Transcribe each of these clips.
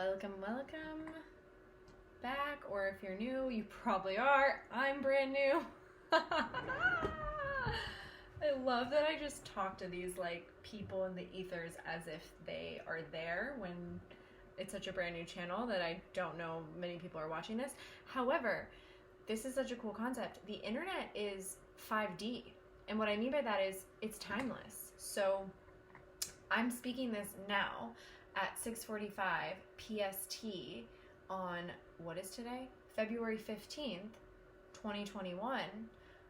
Welcome back, or if you're new, you probably are. I'm brand new. I love that I just talk to these like people in the ethers as if they are there when it's such a brand new channel that I don't know many people are watching this. However, this is such a cool concept. The internet is 5D, and what I mean by that is it's timeless. So I'm speaking this now at 6:45 PST on, what is today? February 15th, 2021,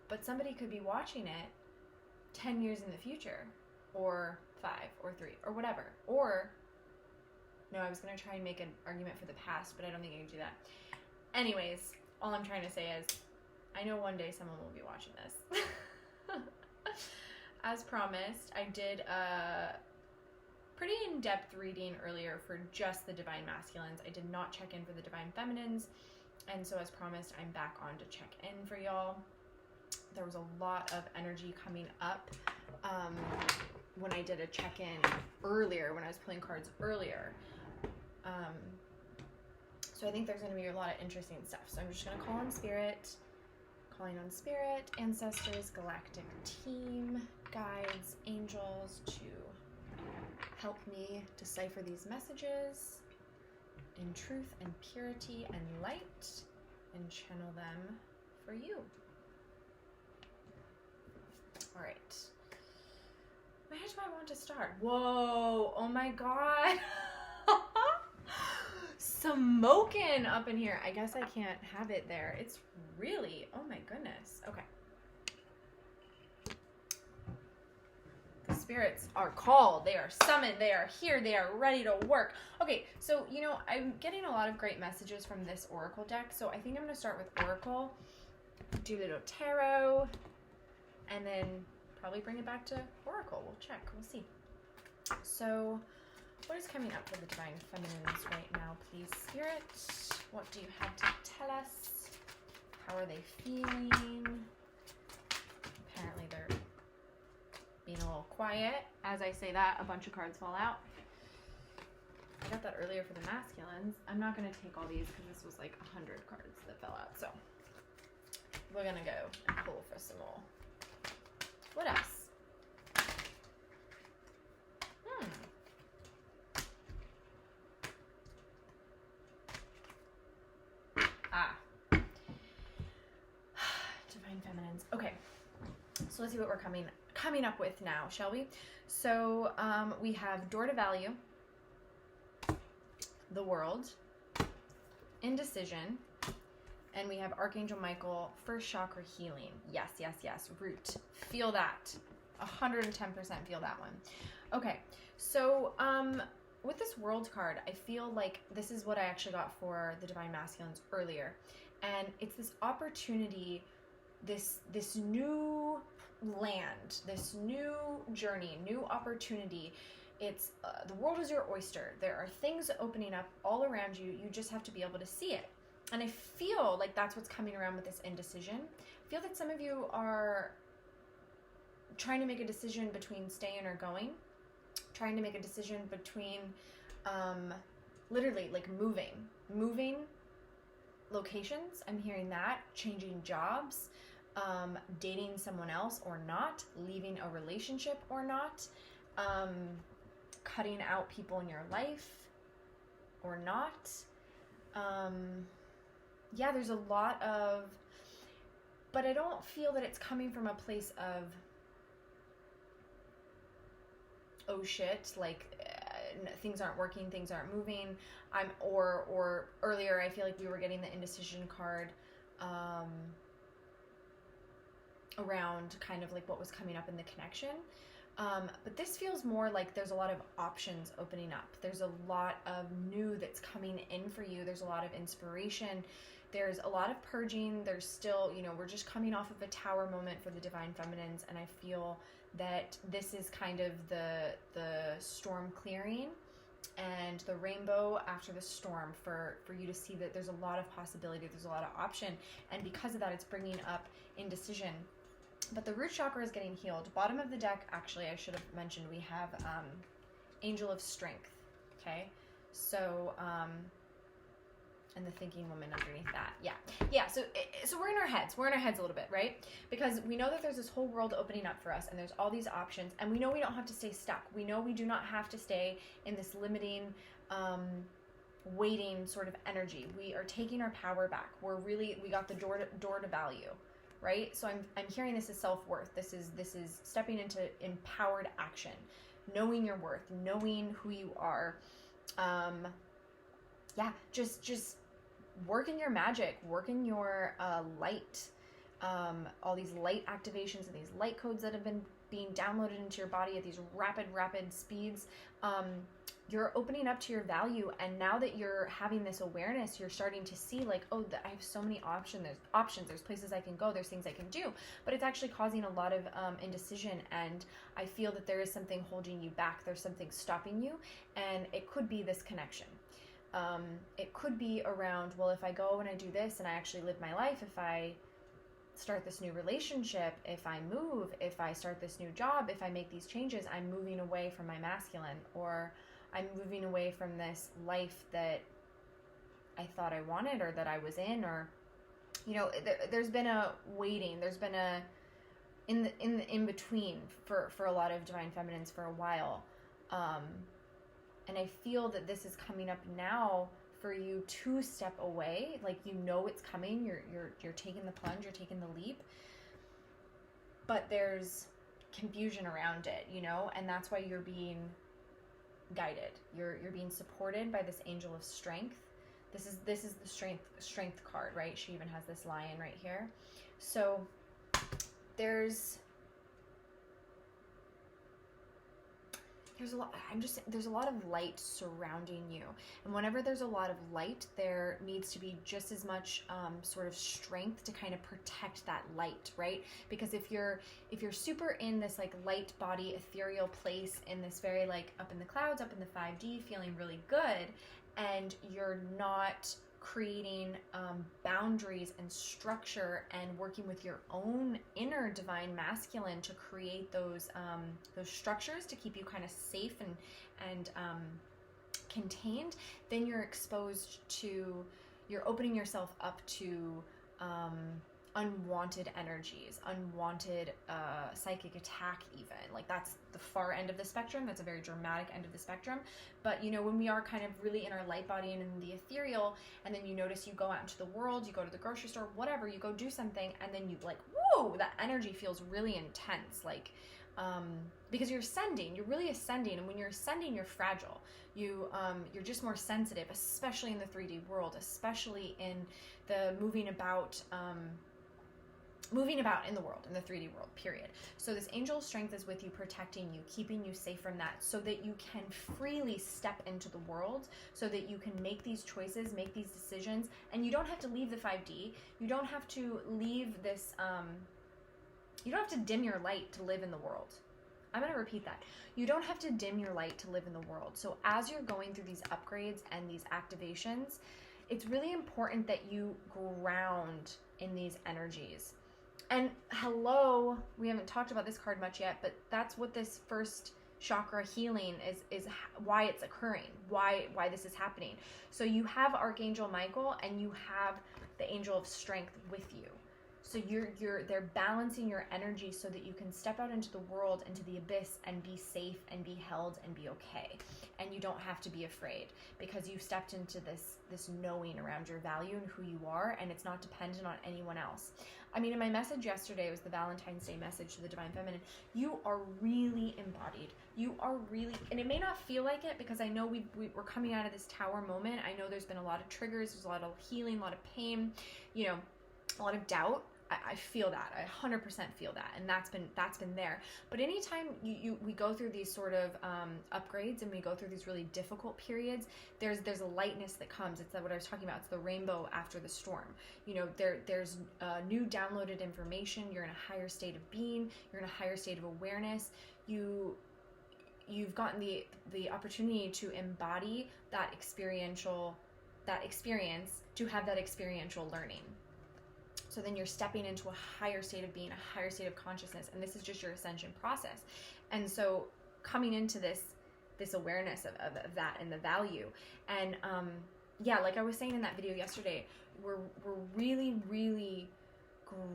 but somebody could be watching it 10 years in the future, or 5 or 3 or whatever. Or no, I was going to try and make an argument for the past, but I don't think I can do that. Anyways, all I'm trying to say is I know one day someone will be watching this. As promised, I did a pretty in-depth reading earlier for just the Divine Masculines. I did not check in for the Divine Feminines, and so as promised, I'm back on to check in for y'all. There was a lot of energy coming up when I did a check-in earlier, when I was pulling cards earlier. So I think there's going to be a lot of interesting stuff. So I'm just going to call on Spirit, calling on Spirit, Ancestors, Galactic Team, Guides, Angels to help me decipher these messages in truth and purity and light and channel them for you. All right. Where do I want to start? Whoa, oh my God. Smoking up in here. I guess I can't have it there. It's really, oh my goodness. Okay. The spirits are called. They are summoned. They are here. They are ready to work. Okay, so, you know, I'm getting a lot of great messages from this Oracle deck. So I think I'm going to start with Oracle, do a little tarot, and then probably bring it back to Oracle. We'll check. We'll see. So what is coming up for the Divine Feminines right now, please, Spirit? What do you have to tell us? How are they feeling? Apparently they're being a little quiet. As I say that, a bunch of cards fall out. I got that earlier for the masculines. I'm not going to take all these because this was like 100 cards that fell out. So we're going to go and pull for some more. What else? Divine Feminines. Okay, so let's see what we're coming up with now, shall we? So we have Door to Value, the World, Indecision, and we have Archangel Michael, First Chakra Healing. Yes, yes, yes. Root. Feel that. 110% feel that one. Okay, so with this World card, I feel like this is what I actually got for the Divine Masculines earlier. And it's this opportunity, this new land, this new journey, new opportunity. It's the world is your oyster. There are things opening up all around you. You just have to be able to see it. And I feel like that's what's coming around with this indecision. I feel that some of you are trying to make a decision between staying or going, trying to make a decision between literally like moving locations. I'm hearing that, changing jobs, dating someone else or not, leaving a relationship or not, cutting out people in your life or not. Yeah, there's a lot of, but I don't feel that it's coming from a place of, oh shit, like things aren't working, things aren't moving. Or earlier I feel like we were getting the indecision card around kind of like what was coming up in the connection. But this feels more like there's a lot of options opening up. There's a lot of new that's coming in for you. There's a lot of inspiration. There's a lot of purging. There's still, you know, we're just coming off of a tower moment for the Divine Feminines, and I feel that this is kind of the storm clearing and the rainbow after the storm for you to see that there's a lot of possibility, there's a lot of option, and because of that it's bringing up indecision. But the root chakra is getting healed. Bottom of the deck, actually, I should have mentioned, we have Angel of Strength, okay? So, and the thinking woman underneath that. Yeah. So we're in our heads. We're in our heads a little bit, right? Because we know that there's this whole world opening up for us, and there's all these options, and we know we don't have to stay stuck. We know we do not have to stay in this limiting, waiting sort of energy. We are taking our power back. We got the door to value, right? So I'm hearing this as self-worth. This is stepping into empowered action, knowing your worth, knowing who you are. Just working your magic, working your light, all these light activations and these light codes that have been being downloaded into your body at these rapid speeds. You're opening up to your value, and now that you're having this awareness, you're starting to see like, oh, I have so many options. There's places I can go. There's things I can do, but it's actually causing a lot of indecision, and I feel that there is something holding you back. There's something stopping you, and it could be this connection. It could be around, well, if I go and I do this and I actually live my life, if I start this new relationship, if I move, if I start this new job, if I make these changes, I'm moving away from my masculine, or I'm moving away from this life that I thought I wanted or that I was in, or, there's been a waiting, there's been a in between for a lot of divine feminines for a while. And I feel that this is coming up now for you to step away. Like, it's coming. You're taking the plunge. You're taking the leap. But there's confusion around it, and that's why you're being guided. You're being supported by this angel of strength. This is the strength card, right? She even has this lion right here. So there's a lot of light surrounding you, and whenever there's a lot of light, there needs to be just as much sort of strength to kind of protect that light, right? Because if you're super in this like light body ethereal place, in this very like up in the clouds, up in the 5D, feeling really good, and you're not creating boundaries and structure and working with your own inner divine masculine to create those structures to keep you kind of safe and contained, then you're opening yourself up to unwanted energies, unwanted psychic attack even. Like, that's the far end of the spectrum. That's a very dramatic end of the spectrum. But, when we are kind of really in our light body and in the ethereal, and then you notice you go out into the world, you go to the grocery store, whatever, you go do something, and then you like, whoa, that energy feels really intense. Like, because you're really ascending. And when you're ascending, you're fragile. You're just more sensitive, especially in the 3D world, especially in the moving about in the world, in the 3D world, period. So this angel of strength is with you, protecting you, keeping you safe from that, so that you can freely step into the world, so that you can make these choices, make these decisions, and you don't have to leave the 5D. You don't have to leave this, you don't have to dim your light to live in the world. I'm going to repeat that. You don't have to dim your light to live in the world. So as you're going through these upgrades and these activations, it's really important that you ground in these energies. And hello, we haven't talked about this card much yet, but that's what this first chakra healing is why it's occurring, why this is happening. So you have Archangel Michael and you have the angel of strength with you. So they're balancing your energy so that you can step out into the world, into the abyss, and be safe and be held and be okay. And you don't have to be afraid, because you've stepped into this knowing around your value and who you are, and it's not dependent on anyone else. I mean, in my message yesterday, it was the Valentine's Day message to the Divine Feminine. You are really embodied. You are really, and it may not feel like it, because I know we're coming out of this tower moment. I know there's been a lot of triggers, there's a lot of healing, a lot of pain, a lot of doubt. I feel that. I 100% feel that, and that's been there. But anytime we go through these sort of upgrades, and we go through these really difficult periods, there's a lightness that comes. It's what I was talking about. It's the rainbow after the storm. There's new downloaded information. You're in a higher state of being. You're in a higher state of awareness. You've gotten the opportunity to embody that experience, to have that experiential learning. So then you're stepping into a higher state of being, a higher state of consciousness, and this is just your ascension process. And so coming into this this awareness of that and the value. And yeah, like I was saying in that video yesterday, we're really, really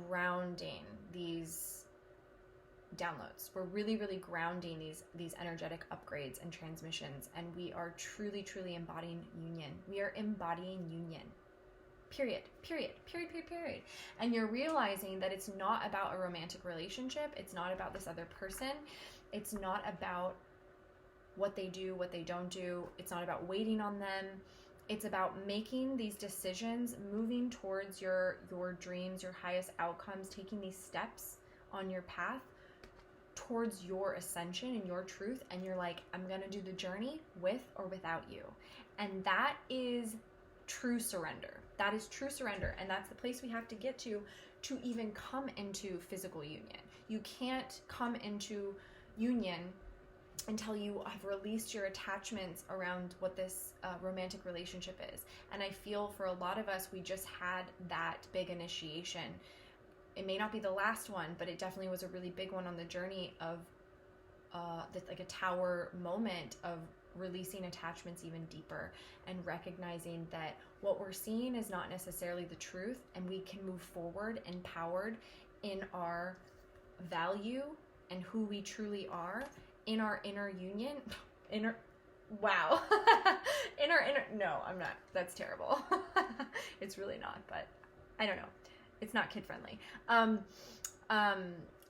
grounding these downloads. We're really, really grounding these energetic upgrades and transmissions, and we are truly, truly embodying union. We are embodying union. Period. And you're realizing that it's not about a romantic relationship. It's not about this other person. It's not about what they do, what they don't do. It's not about waiting on them. It's about making these decisions, moving towards your dreams, your highest outcomes, taking these steps on your path towards your ascension and your truth. And you're like, I'm going to do the journey with or without you. And that is true surrender. That is true surrender. And that's the place we have to get to even come into physical union. You can't come into union until you have released your attachments around what this romantic relationship is. And I feel for a lot of us, we just had that big initiation. It may not be the last one, but it definitely was a really big one on the journey of like a tower moment of releasing attachments even deeper and recognizing that what we're seeing is not necessarily the truth, and we can move forward empowered in our value and who we truly are, in our inner union, wow. No, I'm not, that's terrible. It's really not, but I don't know. It's not kid friendly.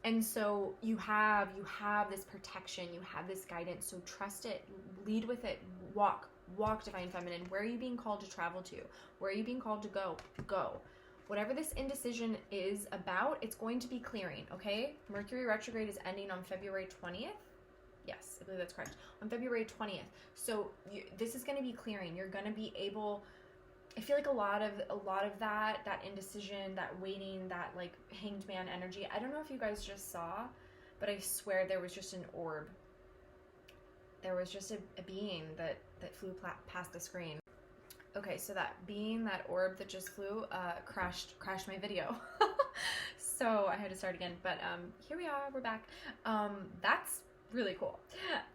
And so you have this protection, you have this guidance. So trust it, lead with it, walk Divine Feminine. Where are you being called to travel to? Where are you being called to go? Whatever this indecision is about, it's going to be clearing, okay? Mercury retrograde is ending on February 20th. Yes, I believe that's correct. On February 20th. So this is going to be clearing. You're going to be able, I feel like a lot of that indecision, that waiting, that like hanged man energy. I don't know if you guys just saw, but I swear there was just an orb. There was just a being that flew past the screen. Okay, so that being, that orb that just flew, crashed my video. So I had to start again, but here we are, we're back. That's really cool.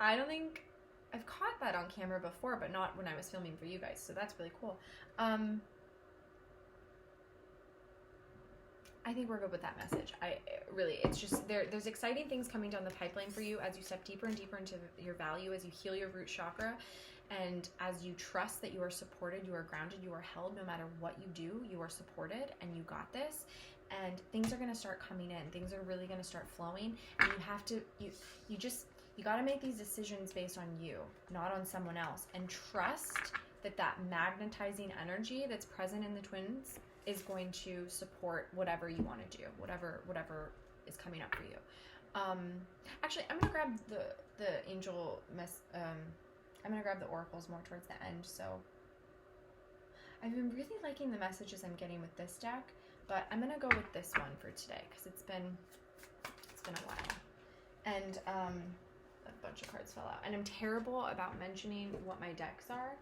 I don't think I've caught that on camera before, but not when I was filming for you guys, so that's really cool. I think we're good with that message. It's just, there's exciting things coming down the pipeline for you as you step deeper and deeper into your value, as you heal your root chakra, and as you trust that you are supported, you are grounded, you are held. No matter what you do, you are supported, and you got this. And things are going to start coming in. Things are really going to start flowing. And you have to, you got to make these decisions based on you, not on someone else. And trust that magnetizing energy that's present in the twins is going to support whatever you want to do, whatever is coming up for you. Actually, I'm going to grab the angel I'm going to grab the oracles more towards the end. So I've been really liking the messages I'm getting with this deck, but I'm going to go with this one for today because it's been a while. And a bunch of cards fell out. And I'm terrible about mentioning what my decks are.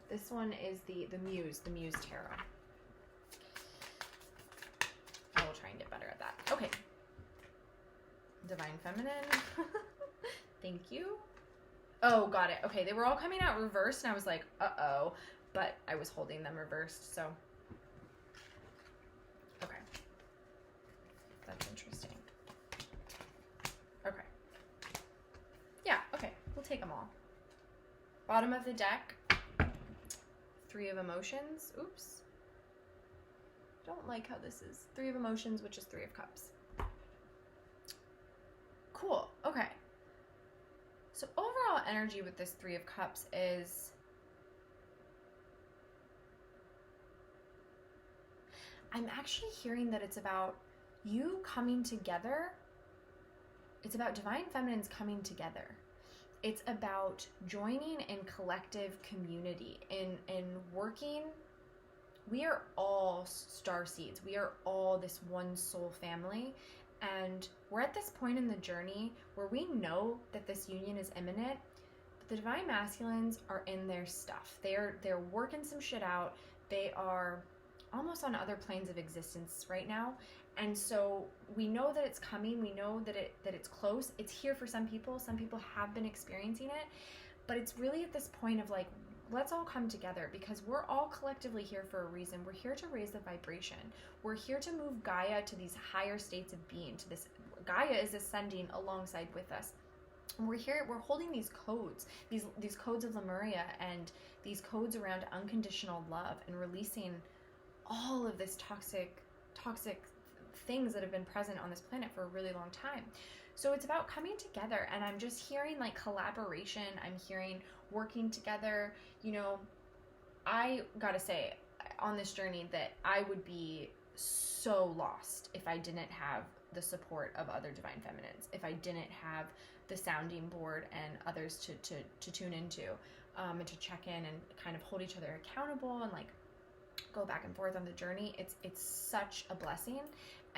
This one is the Muse Tarot. I will try and get better at that. Okay. Divine Feminine. Thank you. Oh, got it. Okay, they were all coming out reversed, and I was like, uh-oh. But I was holding them reversed, so. Okay. That's interesting. Okay. Yeah, okay. We'll take them all. Bottom of the deck. Three of Emotions. Oops. Don't like how this is. Three of Emotions, which is Three of Cups. Cool. Okay. So overall energy with this Three of Cups is I'm actually hearing that it's about you coming together. It's about Divine Feminines coming together. It's about joining in collective community, in working. We are all star seeds. We are all this one soul family. And we're at this point in the journey where we know that this union is imminent, but the Divine Masculines are in their stuff. They're working some shit out. They are almost on other planes of existence right now. And so we know that it's coming. We know that it's close. It's here for some people. Some people have been experiencing it. But it's really at this point of like, let's all come together, because we're all collectively here for a reason. We're here to raise the vibration. We're here to move Gaia to these higher states of being, to this, Gaia is ascending alongside with us. And we're here, we're holding these codes, these codes of Lemuria, and these codes around unconditional love, and releasing all of this toxic things that have been present on this planet for a really long time. So it's about coming together, and I'm just hearing like collaboration. I'm hearing working together. You know, I gotta say on this journey that I would be so lost if I didn't have the support of other divine feminines, if I didn't have the sounding board and others to tune into, and to check in and kind of hold each other accountable and like go back and forth on the journey. It's such a blessing.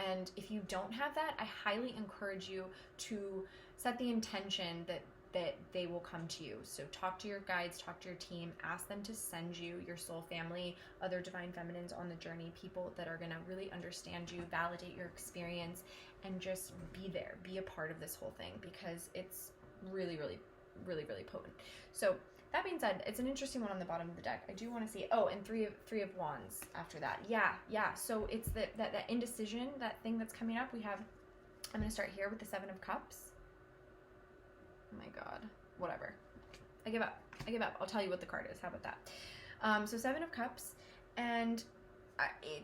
And if you don't have that, I highly encourage you to set the intention that they will come to you. So talk to your guides, talk to your team, ask them to send you your soul family, other divine feminines on the journey, people that are going to really understand you, validate your experience, and just be there, be a part of this whole thing, because it's really, really, really, really potent. So that being said, it's an interesting one on the bottom of the deck. I do want to see, oh, and three of wands after that. Yeah. So it's that indecision, that thing that's coming up. We have, I'm going to start here with the 7 of Cups. Oh my God, whatever. I give up. I'll tell you what the card is. How about that? So 7 of Cups, and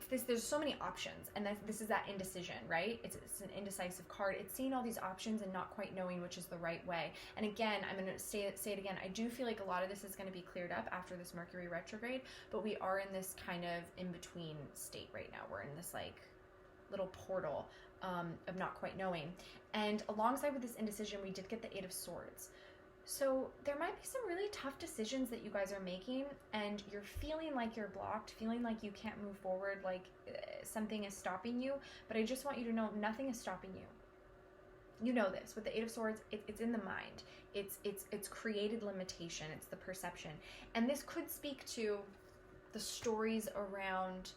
there's so many options, and this is that indecision, right? It's an indecisive card. It's seeing all these options and not quite knowing which is the right way. And again, I'm going to say it again. I do feel like a lot of this is going to be cleared up after this Mercury retrograde, but we are in this kind of in-between state right now. We're in this like little portal of not quite knowing. And alongside with this indecision, we did get the 8 of Swords. So there might be some really tough decisions that you guys are making, and you're feeling like you're blocked, feeling like you can't move forward, like something is stopping you. But I just want you to know nothing is stopping you. You know this. With the 8 of Swords, it's in the mind. It's created limitation. It's the perception. And this could speak to the stories around,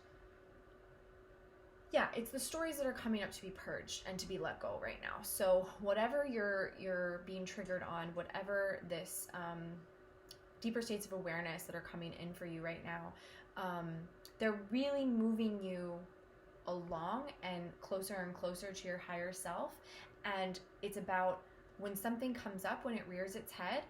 it's the stories that are coming up to be purged and to be let go right now. So whatever you're being triggered on, whatever this deeper states of awareness that are coming in for you right now, they're really moving you along and closer to your higher self. And it's about, when something comes up, when it rears its head,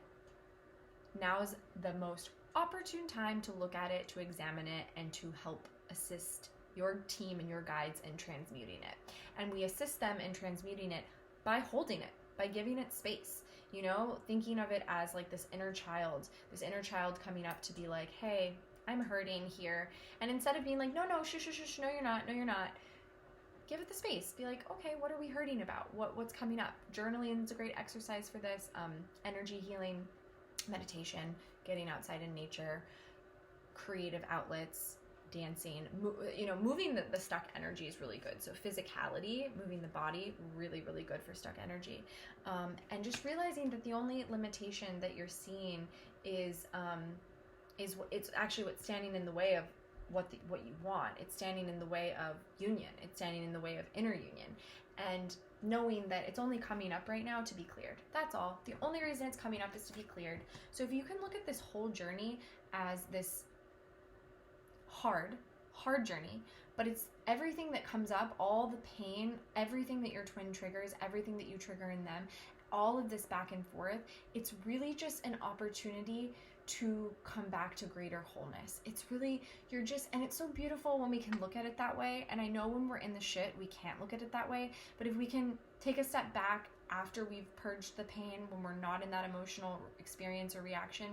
now is the most opportune time to look at it, to examine it, and to help assist your team and your guides in transmuting it. And we assist them in transmuting it by holding it, by giving it space, you know, thinking of it as like this inner child coming up to be like, hey, I'm hurting here. And instead of being like, no, shush, no, you're not, give it the space. Be like, okay, what are we hurting about? What's coming up? Journaling is a great exercise for this. Energy healing, meditation, getting outside in nature, creative outlets, dancing, moving the stuck energy is really good. So physicality, moving the body, really, really good for stuck energy. And just realizing that the only limitation that you're seeing is it's actually what's standing in the way of what you want. It's standing in the way of union. It's standing in the way of inner union. And knowing that it's only coming up right now to be cleared. That's all. The only reason it's coming up is to be cleared. So if you can look at this whole journey as this hard journey, but it's everything that comes up, all the pain, everything that your twin triggers, everything that you trigger in them, all of this back and forth, it's really just an opportunity to come back to greater wholeness. It's really, and it's so beautiful when we can look at it that way. And I know when we're in the shit, we can't look at it that way, but if we can take a step back after we've purged the pain, when we're not in that emotional experience or reaction,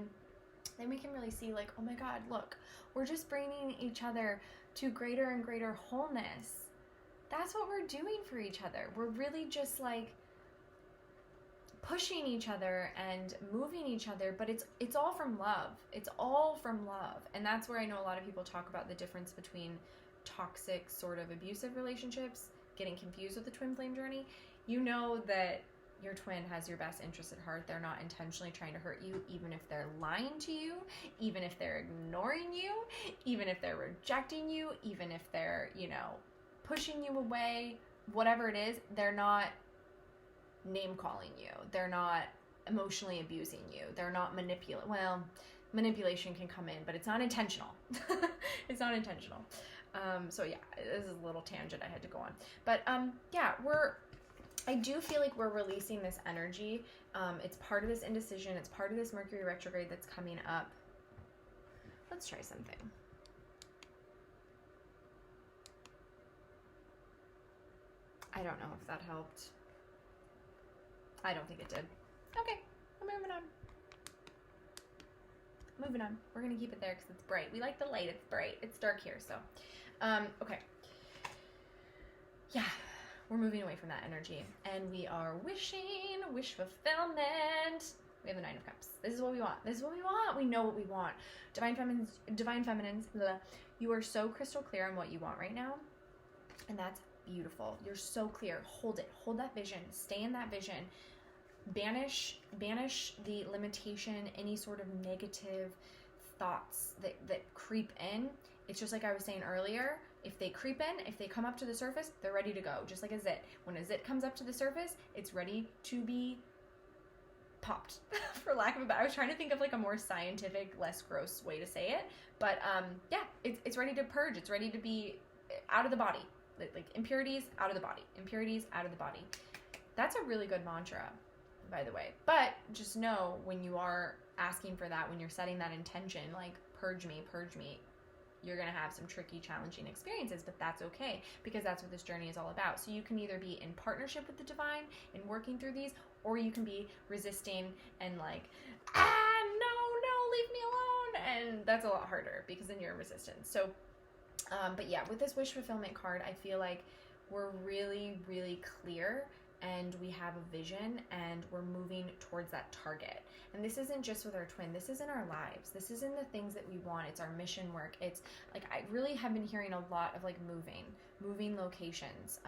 then we can really see like, oh my God, look, we're just bringing each other to greater and greater wholeness. That's what we're doing for each other. We're really just like pushing each other and moving each other, but it's all from love. It's all from love. And that's where I know a lot of people talk about the difference between toxic sort of abusive relationships, getting confused with the twin flame journey. You know that your twin has your best interest at heart. They're not intentionally trying to hurt you, even if they're lying to you, even if they're ignoring you, even if they're rejecting you, even if they're, you know, pushing you away, whatever it is. They're not name calling you. They're not emotionally abusing you. They're not manipulation can come in, but it's not intentional. It's not intentional. So yeah, this is a little tangent I had to go on. But yeah, I do feel like we're releasing this energy. It's part of this indecision. It's part of this Mercury retrograde that's coming up. Let's try something. I don't know if that helped. I don't think it did. Okay, we're moving on. Moving on. We're going to keep it there because it's bright. We like the light. It's bright. It's dark here, so. Okay. Yeah, we're moving away from that energy. And we are wish fulfillment. We have the Nine of Cups. This is what we want. This is what we want. We know what we want. Divine feminines, blah. You are so crystal clear on what you want right now. And that's beautiful. You're so clear. Hold it. Hold that vision. Stay in that vision. Banish the limitation, any sort of negative thoughts that creep in. It's just like I was saying earlier, if they creep in, if they come up to the surface, they're ready to go, just like a zit. When a zit comes up to the surface, it's ready to be popped, for lack of a better. I was trying to think of like a more scientific, less gross way to say it, but yeah, it's ready to purge. It's ready to be out of the body, like impurities out of the body, impurities out of the body. That's a really good mantra, by the way. But just know, when you are asking for that, when you're setting that intention, like purge me, you're going to have some tricky, challenging experiences, but that's okay, because that's what this journey is all about. So you can either be in partnership with the divine and working through these, or you can be resisting and like, no, leave me alone. And that's a lot harder because then you're in resistance. So, but yeah, with this wish fulfillment card, I feel like we're really, really clear, and we have a vision, and we're moving towards that target. And this isn't just with our twin. This is in our lives. This is in the things that we want. It's our mission work. It's like, I really have been hearing a lot of like moving locations.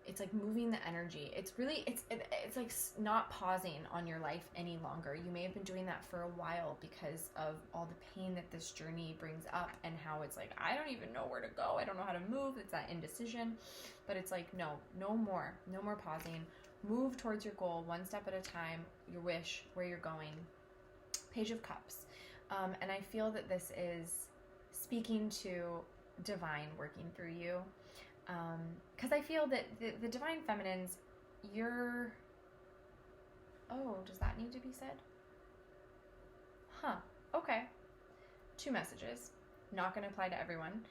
It's like moving the energy. It's really, it's like not pausing on your life any longer. You may have been doing that for a while because of all the pain that this journey brings up, and how it's like, I don't even know where to go. I don't know how to move. It's that indecision. But it's like, no more pausing. Move towards your goal one step at a time, your wish, where you're going. Page of Cups. And I feel that this is speaking to divine working through you. Because I feel that the divine feminines, you're... Oh, does that need to be said? Huh. Okay. 2 messages. Not going to apply to everyone.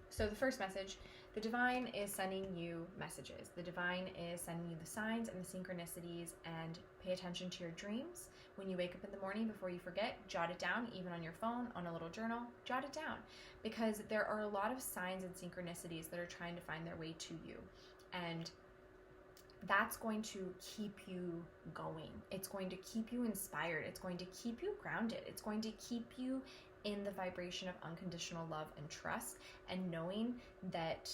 So the first message, the divine is sending you messages. The divine is sending you the signs and the synchronicities, and pay attention to your dreams. When you wake up in the morning, before you forget, jot it down, even on your phone, on a little journal, jot it down, because there are a lot of signs and synchronicities that are trying to find their way to you. And that's going to keep you going. It's going to keep you inspired. It's going to keep you grounded. It's going to keep you in the vibration of unconditional love and trust, and knowing that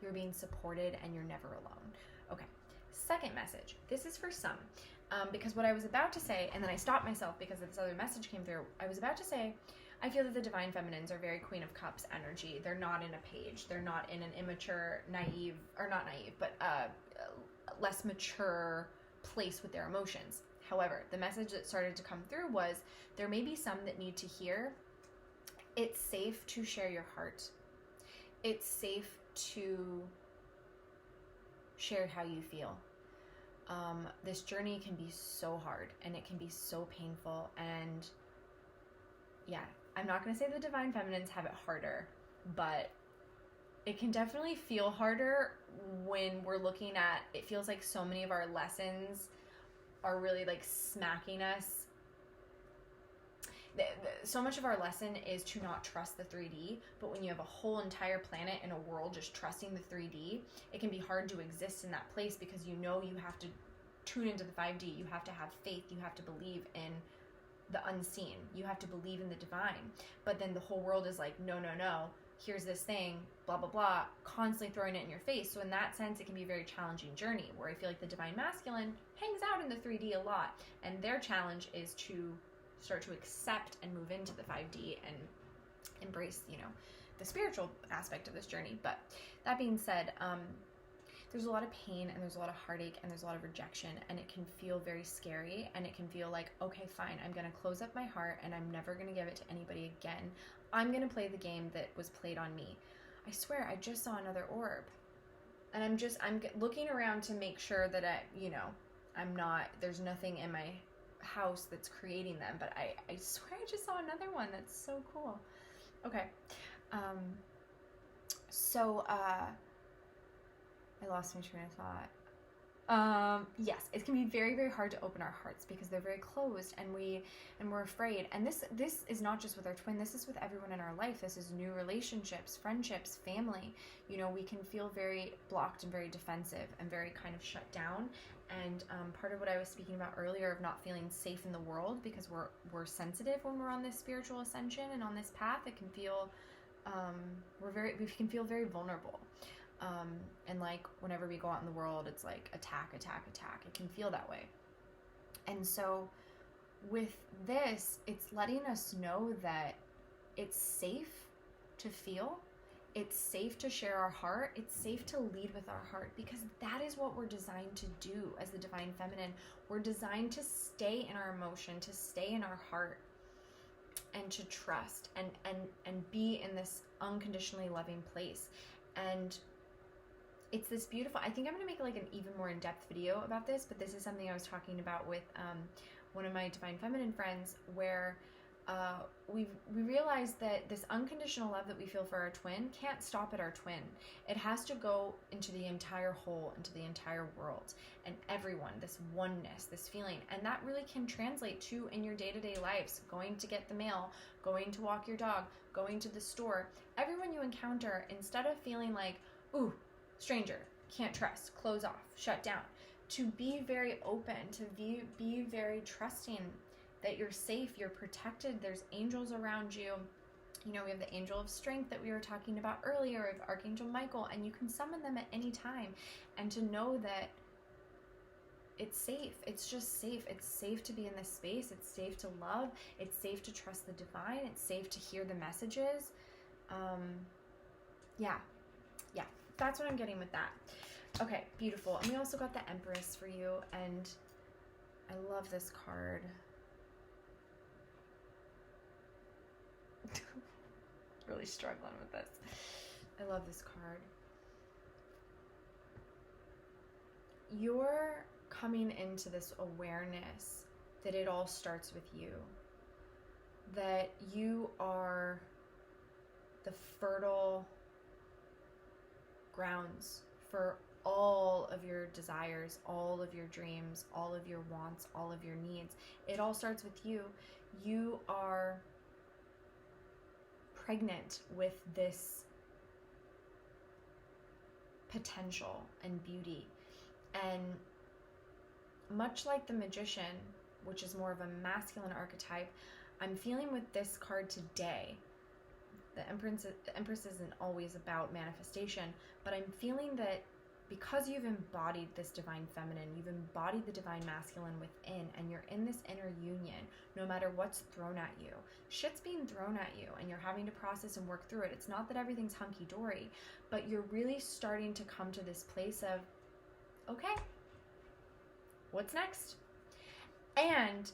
you're being supported and you're never alone. Okay, second message. This is for some, because what I was about to say, and then I stopped myself because this other message came through. I was about to say, I feel that the divine feminines are very Queen of Cups energy. They're not in a page. They're not in an immature, naive, or not naive, but less mature place with their emotions. However, the message that started to come through was, there may be some that need to hear, it's safe to share your heart. It's safe to share how you feel. This journey can be so hard, and it can be so painful, and yeah, I'm not going to say the divine feminines have it harder, but it can definitely feel harder when we're looking at, it feels like so many of our lessons are really like smacking us. So much of our lesson is to not trust the 3D, but when you have a whole entire planet and a world just trusting the 3D, it can be hard to exist in that place, because you know you have to tune into the 5D. You have to have faith. You have to believe in the unseen. You have to believe in the divine. But then the whole world is like, no, here's this thing, blah, blah, blah, constantly throwing it in your face. So in that sense, it can be a very challenging journey, where I feel like the divine masculine hangs out in the 3D a lot. And their challenge is to start to accept and move into the 5D and embrace, you know, the spiritual aspect of this journey. But that being said, there's a lot of pain and there's a lot of heartache and there's a lot of rejection, and it can feel very scary, and it can feel like, okay, fine, I'm going to close up my heart and I'm never going to give it to anybody again. I'm going to play the game that was played on me. I swear, I just saw another orb, and I'm looking around to make sure that there's nothing in my house that's creating them, but I swear I just saw another one. That's so cool. Okay. I lost my train of thought. Yes, it can be very, very hard to open our hearts because they're very closed, and we're afraid. And this is not just with our twin. This is with everyone in our life. This is new relationships, friendships, family. You know, we can feel very blocked and very defensive and very kind of shut down. And part of what I was speaking about earlier of not feeling safe in the world, because we're sensitive when we're on this spiritual ascension and on this path. It can feel we can feel very vulnerable. And like whenever we go out in the world, it's like attack. It can feel that way. And so with this, it's letting us know that it's safe to feel. It's safe to share our heart. It's safe to lead with our heart, because that is what we're designed to do as the divine feminine. We're designed to stay in our emotion, to stay in our heart, and to trust and be in this unconditionally loving place. And it's this beautiful, I think I'm going to make like an even more in-depth video about this, but this is something I was talking about with one of my divine feminine friends, where we realized that this unconditional love that we feel for our twin can't stop at our twin. It has to go into the entire whole, into the entire world, and everyone, this oneness, this feeling. And that really can translate to in your day-to-day lives, going to get the mail, going to walk your dog, going to the store. Everyone you encounter, instead of feeling like, ooh, stranger, can't trust, close off, shut down, to be very open, to be very trusting that you're safe, you're protected, there's angels around you. You know, we have the angel of strength that we were talking about earlier, of Archangel Michael, and you can summon them at any time. And to know that it's safe, it's just safe. It's safe to be in this space. It's safe to love. It's safe to trust the divine. It's safe to hear the messages. Yeah, that's what I'm getting with that. Okay, beautiful. And we also got the Empress for you, and I love this card. Really struggling with this. I love this card. You're coming into this awareness that it all starts with you. That you are the fertile grounds for all of your desires, all of your dreams, all of your wants, all of your needs. It all starts with you. You are pregnant with this potential and beauty. And much like the Magician, which is more of a masculine archetype, I'm feeling with this card today, the Empress isn't always about manifestation, but I'm feeling that because you've embodied this divine feminine, you've embodied the divine masculine within, and you're in this inner union, no matter what's thrown at you. Shit's being thrown at you, and you're having to process and work through it. It's not that everything's hunky-dory, but you're really starting to come to this place of, okay, what's next? And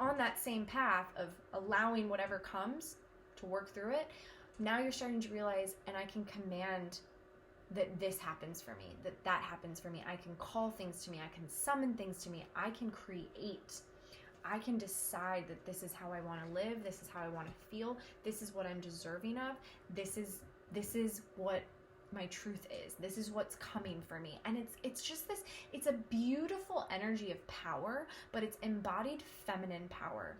on that same path of allowing whatever comes to work through it, now you're starting to realize, and I can command that this happens for me, that happens for me. I can call things to me. I can summon things to me. I can create. I can decide that this is how I want to live. This is how I want to feel. This is what I'm deserving of. This is what my truth is. This is what's coming for me. And it's just this, it's a beautiful energy of power, but it's embodied feminine power.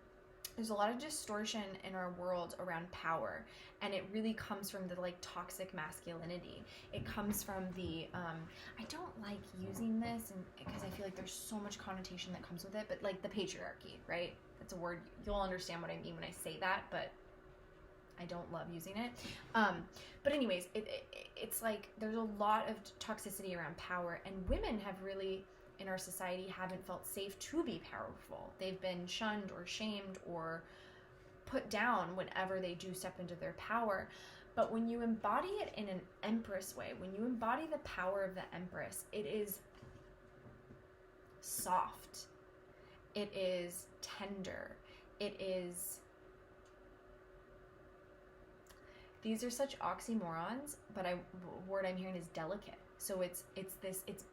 There's a lot of distortion in our world around power, and it really comes from the like toxic masculinity. It comes from the I don't like using this, and because I feel like there's so much connotation that comes with it, but like the patriarchy, right? That's a word, you'll understand what I mean when I say that, but I don't love using it. But anyways, it's like there's a lot of toxicity around power, and women have really, in our society, haven't felt safe to be powerful. They've been shunned or shamed or put down whenever they do step into their power. But when you embody it in an empress way, when you embody the power of the empress, it is soft, it is tender, it is, these are such oxymorons, but word I'm hearing is delicate. So it's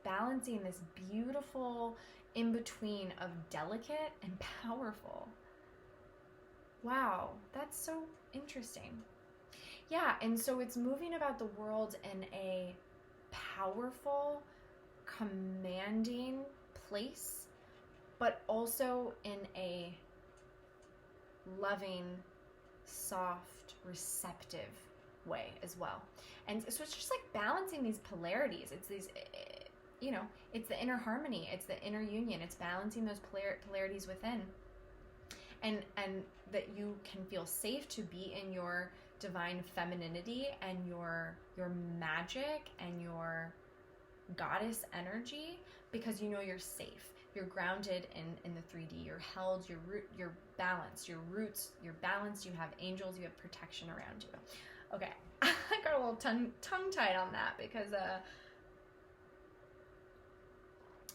balancing this beautiful in between of delicate and powerful. Wow, that's so interesting. Yeah, and so it's moving about the world in a powerful, commanding place, but also in a loving, soft, receptive way as well. And so it's just like balancing these polarities. It's these, you know, it's the inner harmony, it's the inner union, it's balancing those polarities within. And that you can feel safe to be in your divine femininity and your magic and your goddess energy, because you know you're safe. You're grounded in the 3D. You're held, you're balanced, your roots, you're balanced, you have angels, you have protection around you. Okay, I got a little tongue-tied on that because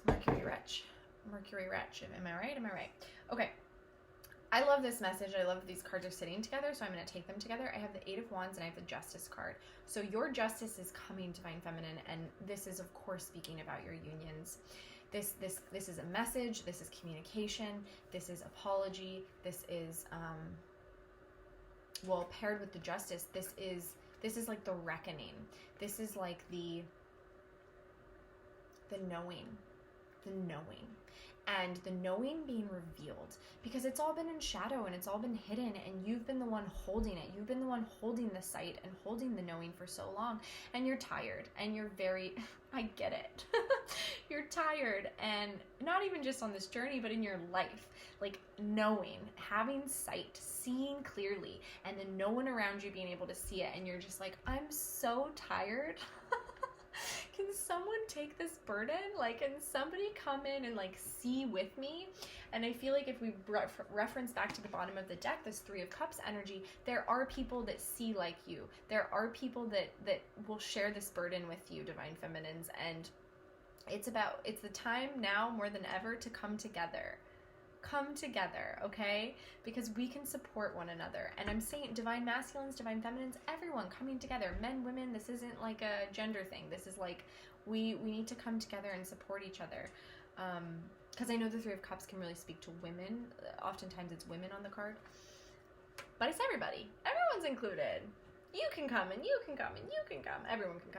Mercury Wretch. Am I right? Okay. I love this message. I love that these cards are sitting together, so I'm going to take them together. I have the 8 of Wands and I have the Justice card. So your justice is coming, Divine Feminine, and this is, of course, speaking about your unions. This is a message. This is communication. This is apology. This is, well, paired with the Justice, this is like the reckoning. This is like the knowing. And the knowing being revealed, because it's all been in shadow and it's all been hidden, and you've been the one holding it. You've been the one holding the sight and holding the knowing for so long, and you're tired and you're very, I get it. You're tired, and not even just on this journey, but in your life, like knowing, having sight, seeing clearly, and then no one around you being able to see it. And you're just like, I'm so tired. Can someone take this burden? Like, can somebody come in and like see with me? And I feel like if we reference back to the bottom of the deck, this 3 of Cups energy, there are people that see like you. There are people that will share this burden with you, Divine Feminines. And it's the time now more than ever to come together. Come together, okay? Because we can support one another. And I'm saying Divine Masculines, Divine Feminines, everyone coming together. Men, women, this isn't like a gender thing. This is like we need to come together and support each other. Because I know the 3 of Cups can really speak to women. Oftentimes it's women on the card. But it's everybody. Everyone's included. You can come and you can come and you can come. Everyone can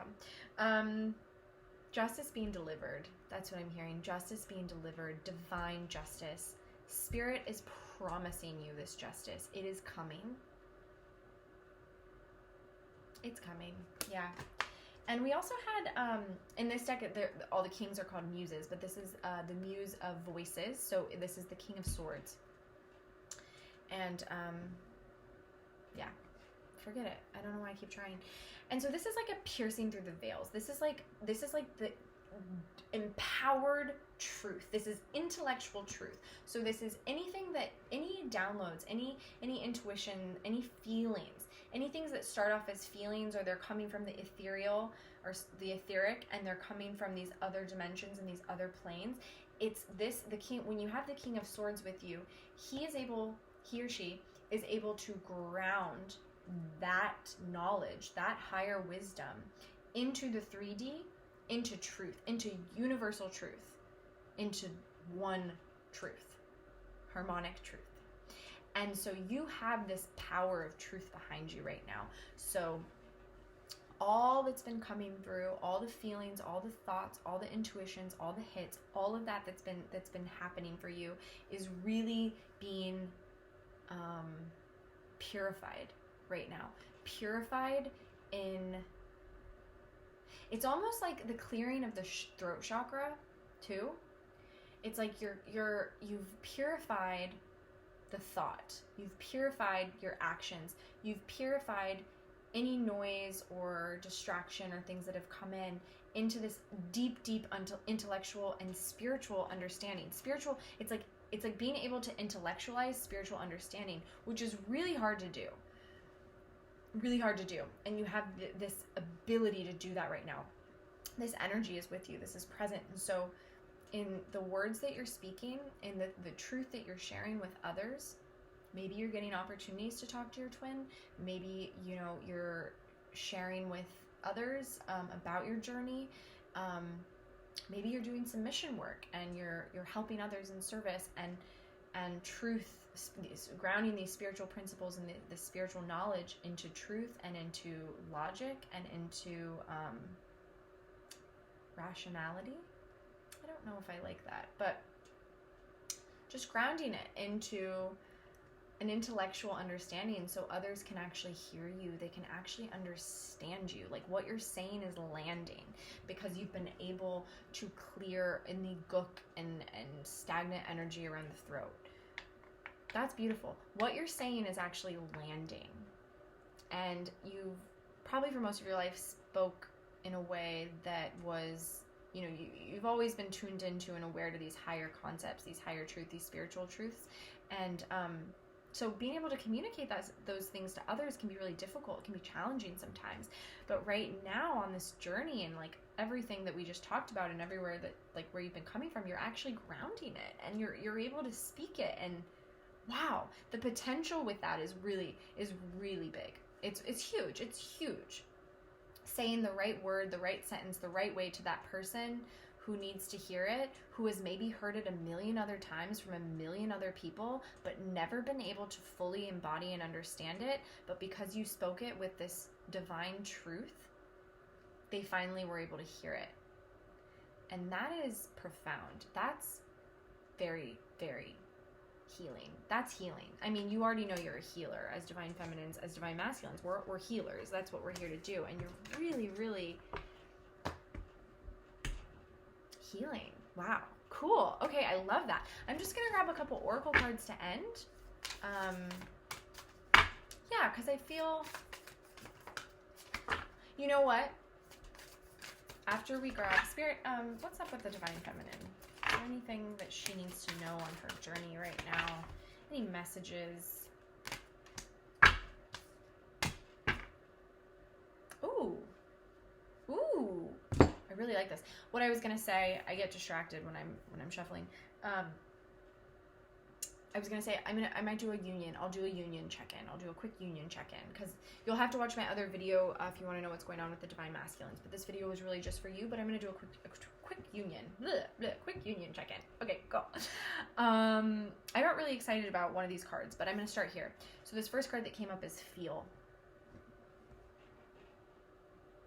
come. Justice being delivered. That's what I'm hearing. Justice being delivered. Divine justice. Spirit is promising you this justice. It is coming. It's coming. Yeah. And we also had, in this deck, all the kings are called muses, but this is the muse of voices. So this is the King of Swords. And, yeah, forget it. I don't know why I keep trying. And so this is like a piercing through the veils. This is like the empowered truth. This is intellectual truth. So this is anything that, any downloads, any intuition, any feelings, any things that start off as feelings, or they're coming from the ethereal or the etheric, and they're coming from these other dimensions and these other planes. It's this, the king, when you have the King of Swords with you, he or she is able to ground that knowledge, that higher wisdom into the 3D, into truth, into universal truth, into one truth, harmonic truth. And so you have this power of truth behind you right now. So all that's been coming through, all the feelings, all the thoughts, all the intuitions, all the hits, all of that's been happening for you is really being purified right now. Purified in, it's almost like the clearing of the throat chakra too. It's like you've purified the thought. You've purified your actions. You've purified any noise or distraction or things that have come in into this deep intellectual and spiritual understanding. Spiritual, it's like being able to intellectualize spiritual understanding, which is really hard to do. Really hard to do. And you have this ability to do that right now. This energy is with you. This is present. And so in the words that you're speaking, in the truth that you're sharing with others, maybe you're getting opportunities to talk to your twin. Maybe, you're sharing with others about your journey. Maybe you're doing some mission work and you're helping others in service and truth, grounding these spiritual principles and the spiritual knowledge into truth and into logic and into rationality. I don't know if I like that, but just grounding it into an intellectual understanding so others can actually hear you. They can actually understand you. Like what you're saying is landing because you've been able to clear any gook and stagnant energy around the throat. That's beautiful. What you're saying is actually landing. And you've probably for most of your life spoke in a way that was, you've always been tuned into and aware to these higher concepts, these higher truths, these spiritual truths. And so being able to communicate those things to others can be really difficult. It can be challenging sometimes. But right now on this journey and like everything that we just talked about and everywhere that like where you've been coming from, you're actually grounding it and you're able to speak it. And wow, the potential with that is really big. It's huge. It's huge. Saying the right word, the right sentence, the right way to that person who needs to hear it, who has maybe heard it a million other times from a million other people, but never been able to fully embody and understand it. But because you spoke it with this divine truth, they finally were able to hear it. And that is profound. That's very, very healing. That's healing. I mean, you already know you're a healer as divine feminines, as divine masculines. We're healers. That's what we're here to do. And you're really, really healing. Wow. Cool. Okay. I love that. I'm just going to grab a couple oracle cards to end. Yeah, because I feel, you know what? After we grab spirit, what's up with the divine feminine? Is there anything that she needs to know on her journey right now? Any messages? Ooh. Ooh. I really like this. What I was gonna say, I get distracted when I'm shuffling. I was gonna say I might do a union. I'll do a union check-in. I'll do a quick union check-in because you'll have to watch my other video if you want to know what's going on with the divine masculines. But this video was really just for you. But I'm gonna do a quick union. Quick union check-in. Okay, go. I got really excited about one of these cards, but I'm gonna start here. So this first card that came up is feel.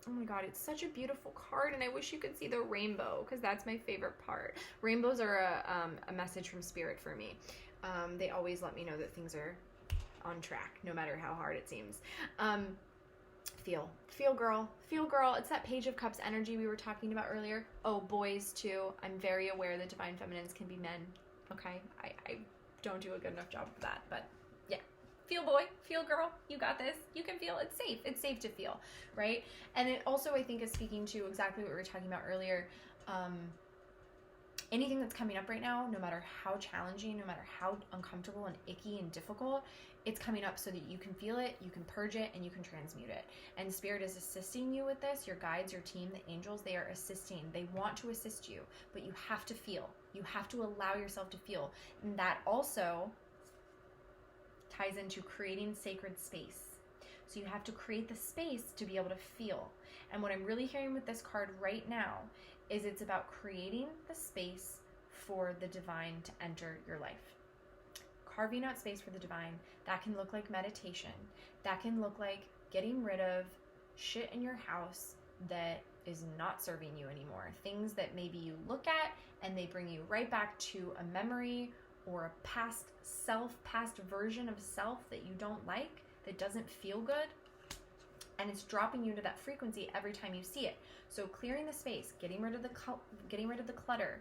Oh my God, it's such a beautiful card, and I wish you could see the rainbow because that's my favorite part. Rainbows are a message from spirit for me. They always let me know that things are on track, no matter how hard it seems. Feel girl. It's that Page of Cups energy we were talking about earlier. Oh, boys too. I'm very aware that divine feminines can be men. Okay, I don't do a good enough job of that, but yeah. Feel boy, feel girl, you got this. You can feel. It's safe. It's safe to feel, right? And it also, I think, is speaking to exactly what we were talking about earlier. Anything that's coming up right now, no matter how challenging, no matter how uncomfortable and icky and difficult, it's coming up so that you can feel it, you can purge it, and you can transmute it. And Spirit is assisting you with this. Your guides, your team, the angels, they are assisting. They want to assist you, but you have to feel. You have to allow yourself to feel. And that also ties into creating sacred space. So you have to create the space to be able to feel. And what I'm really hearing with this card right now is it's about creating the space for the divine to enter your life. Carving out space for the divine. That can look like meditation. That can look like getting rid of shit in your house that is not serving you anymore. Things that maybe you look at and they bring you right back to a memory or a past version of self that you don't like, that doesn't feel good. And it's dropping you into that frequency every time you see it. So clearing the space, getting rid of the clutter.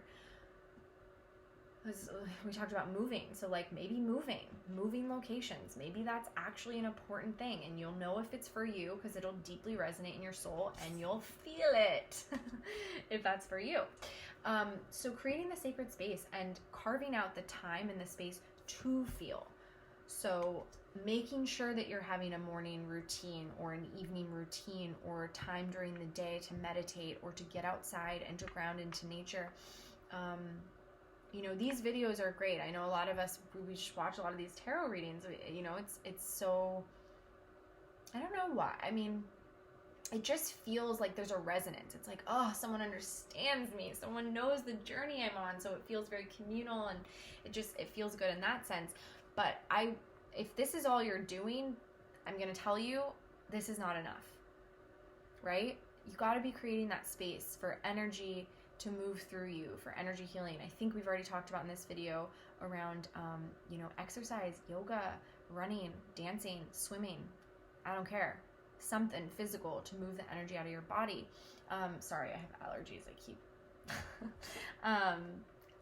we talked about moving. So like maybe moving locations. Maybe that's actually an important thing, and you'll know if it's for you because it'll deeply resonate in your soul and you'll feel it if that's for you. So creating the sacred space and carving out the time and the space to feel. So making sure that you're having a morning routine or an evening routine or time during the day to meditate or to get outside and to ground into nature. You know, these videos are great. I know a lot of us, we just watch a lot of these tarot readings. You know, it's so, I don't know why. I mean, it just feels like there's a resonance. It's like, oh, someone understands me. Someone knows the journey I'm on. So it feels very communal, and it feels good in that sense. But if this is all you're doing, I'm going to tell you, this is not enough, right? You got to be creating that space for energy to move through you, for energy healing. I think we've already talked about in this video around, you know, exercise, yoga, running, dancing, swimming. I don't care. Something physical to move the energy out of your body. Sorry, I have allergies. I keep,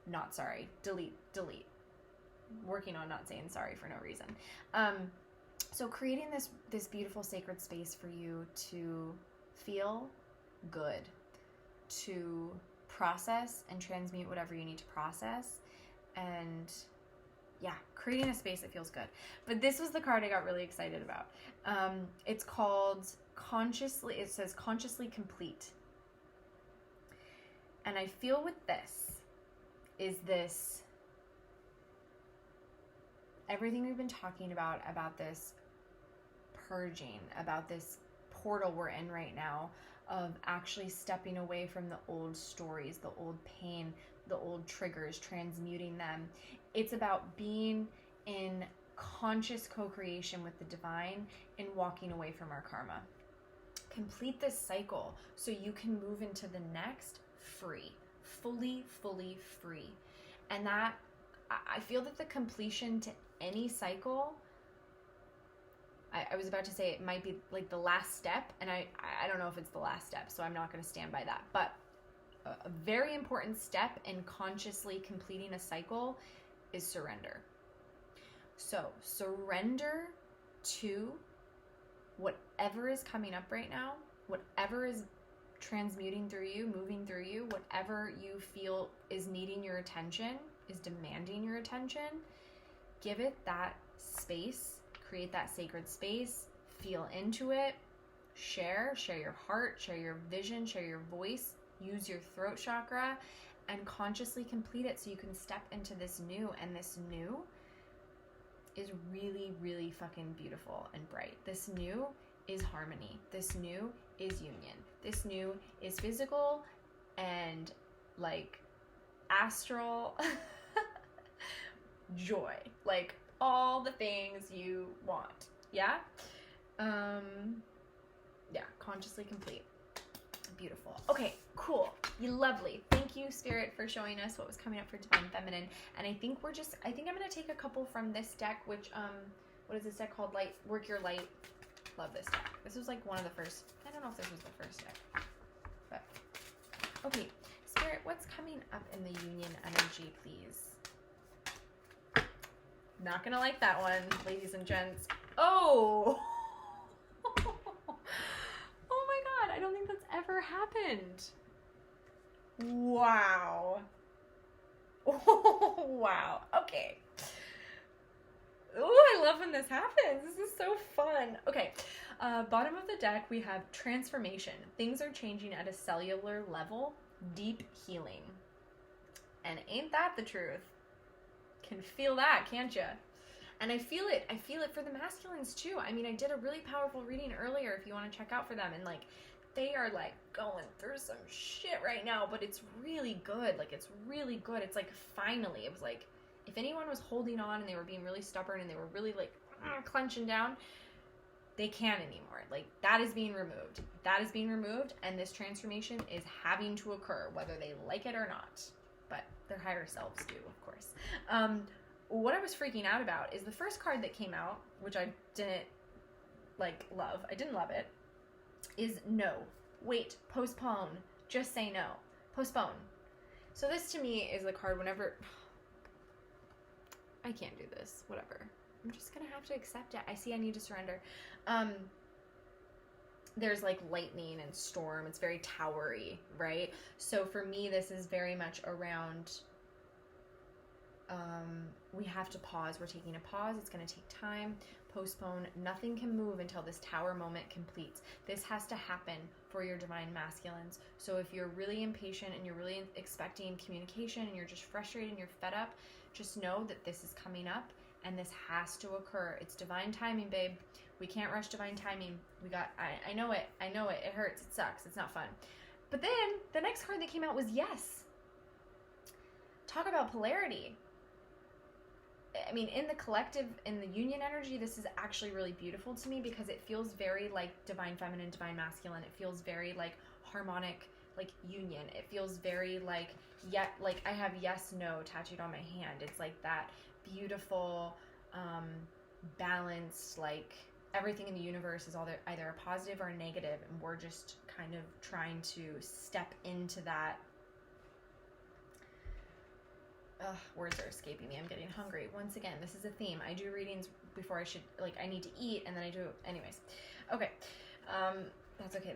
not sorry, delete. Working on not saying sorry for no reason. So creating this beautiful sacred space for you to feel good, to process and transmute whatever you need to process, and yeah, creating a space that feels good. But this was the card I got really excited about. It's called Consciously, it says Consciously Complete. And I feel with this is this, everything we've been talking about this purging, about this portal we're in right now of actually stepping away from the old stories, the old pain, the old triggers, transmuting them. It's about being in conscious co-creation with the divine and walking away from our karma. Complete this cycle so you can move into the next free, fully free. And that, I feel that the completion to any cycle, I was about to say it might be like the last step, and I don't know if it's the last step, so I'm not going to stand by that. But a very important step in consciously completing a cycle is surrender. So surrender to whatever is coming up right now, whatever is transmuting through you, moving through you, whatever you feel is needing your attention, is demanding your attention. Give it that space, create that sacred space, feel into it, share your heart, share your vision, share your voice, use your throat chakra, and consciously complete it so you can step into this new. And this new is really fucking beautiful and bright. This new is harmony. This new is union. This new is physical and like astral joy, like all the things you want. Yeah. Yeah, consciously complete. Beautiful. Okay, cool. Lovely. Thank you, Spirit, for showing us what was coming up for Divine Feminine. And I think I'm going to take a couple from this deck, which, what is this deck called? Work Your Light. Love this deck. This was like one of the first, I don't know if this was the first deck, but okay. Spirit, what's coming up in the union energy, please? Not going to like that one, ladies and gents. Oh! Oh my God, I don't think that's ever happened. Wow. Oh, wow. Okay. Oh, I love when this happens. This is so fun. Okay. Bottom of the deck, we have transformation. Things are changing at a cellular level. Deep healing. And ain't that the truth? Can feel that, can't you? And I feel it for the masculines too. I mean, I did a really powerful reading earlier if you want to check out for them. And like, they are like going through some shit right now, but it's really good. Like, it's really good. It's like, finally, it was like, if anyone was holding on and they were being really stubborn and they were really like clenching down, they can't anymore. Like, that is being removed. That is being removed. And this transformation is having to occur, whether they like it or not. But their higher selves do, of course. What I was freaking out about is the first card that came out, which I didn't like love. I didn't love it. Is no. Wait. Postpone. Just say no. Postpone. So this to me is the card whenever... I can't do this, whatever. I'm just gonna have to accept it. I see I need to surrender. There's like lightning and storm. It's very towery, right? So for me, this is very much around, we have to pause. We're taking a pause. It's going to take time. Postpone. Nothing can move until this tower moment completes. This has to happen for your divine masculines. So if you're really impatient and you're really expecting communication and you're just frustrated and you're fed up, just know that this is coming up and this has to occur. It's divine timing, babe. We can't rush divine timing. I know it. It hurts. It sucks. It's not fun. But then the next card that came out was yes. Talk about polarity. I mean, in the collective, in the union energy, this is actually really beautiful to me because it feels very like divine feminine, divine masculine. It feels very like harmonic, like union. It feels very like, like I have yes, no tattooed on my hand. It's like that beautiful, balanced, like everything in the universe is either a positive or a negative, and we're just kind of trying to step into that. Words are escaping me. I'm getting hungry. Once again, this is a theme. I do readings before I need to eat, and then I do, anyways. Okay. That's okay.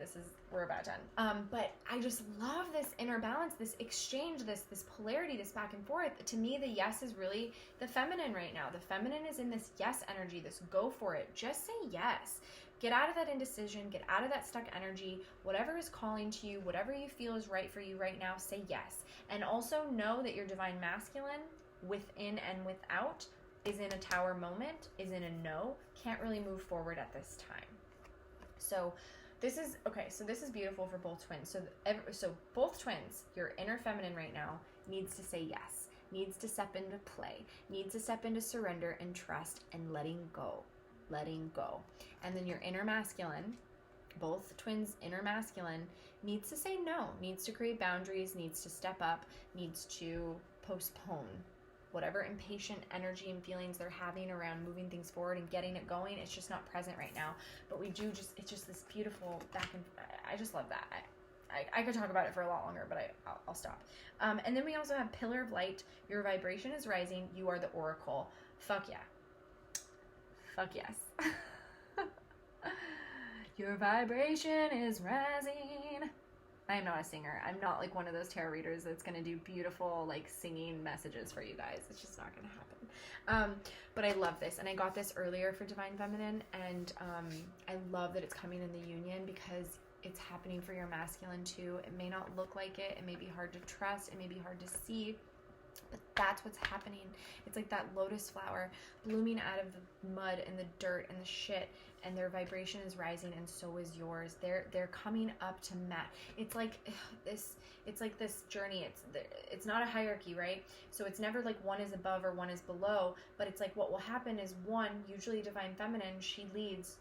We're about done. But I just love this inner balance, this exchange, this polarity, this back and forth. To me, the yes is really the feminine right now. The feminine is in this yes energy, this go for it. Just say yes. Get out of that indecision. Get out of that stuck energy. Whatever is calling to you, whatever you feel is right for you right now, say yes. And also know that your divine masculine, within and without, is in a tower moment, is in a no, can't really move forward at this time. So this is, okay, so this is beautiful for both twins. So both twins, your inner feminine right now needs to say yes, needs to step into play, needs to step into surrender and trust and letting go. And then your inner masculine, both twins' inner masculine, needs to say no, needs to create boundaries, needs to step up, needs to postpone whatever impatient energy and feelings they're having around moving things forward and getting it going. It's just not present right now. But it's just this beautiful back and I just love that. I could talk about it for a lot longer, but I'll stop. And then we also have Pillar of Light. Your vibration is rising. You are the oracle. Fuck yeah. Fuck yes. Your vibration is rising. I am not a singer. I'm not like one of those tarot readers that's going to do beautiful like singing messages for you guys. It's just not going to happen. But I love this. And I got this earlier for Divine Feminine. And I love that it's coming in the union because it's happening for your masculine too. It may not look like it. It may be hard to trust. It may be hard to see. But that's what's happening. It's like that lotus flower blooming out of the mud and the dirt and the shit, and their vibration is rising, and so is yours. They're coming up to match. It's like this. It's like this journey. It's not a hierarchy, right? So it's never like one is above or one is below. But it's like what will happen is one, usually Divine Feminine, she leads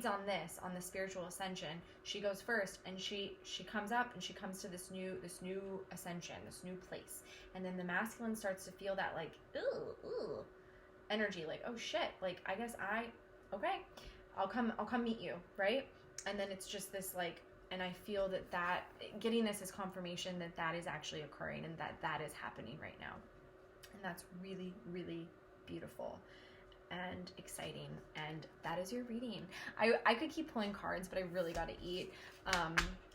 on the spiritual ascension. She goes first, and she comes up, and she comes to this new ascension, this new place. And then the masculine starts to feel that like ooh energy, like oh shit, like I guess okay, I'll come meet you, right? And then it's just this like, and I feel that getting this is confirmation that is actually occurring and that is happening right now, and that's really, really beautiful and exciting. And that is your reading. I could keep pulling cards, but I really got to eat.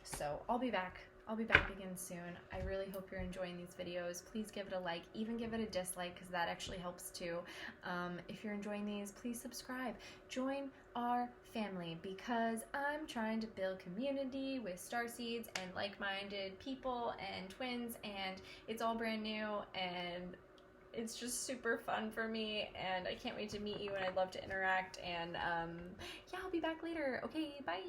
So I'll be back again soon. I really hope you're enjoying these videos. Please give it a like, even give it a dislike, because that actually helps too. If you're enjoying these, please subscribe. Join our family, because I'm trying to build community with starseeds and like-minded people and twins, and it's all brand new, and it's just super fun for me, and I can't wait to meet you, and I'd love to interact. And yeah, I'll be back later. Okay, bye.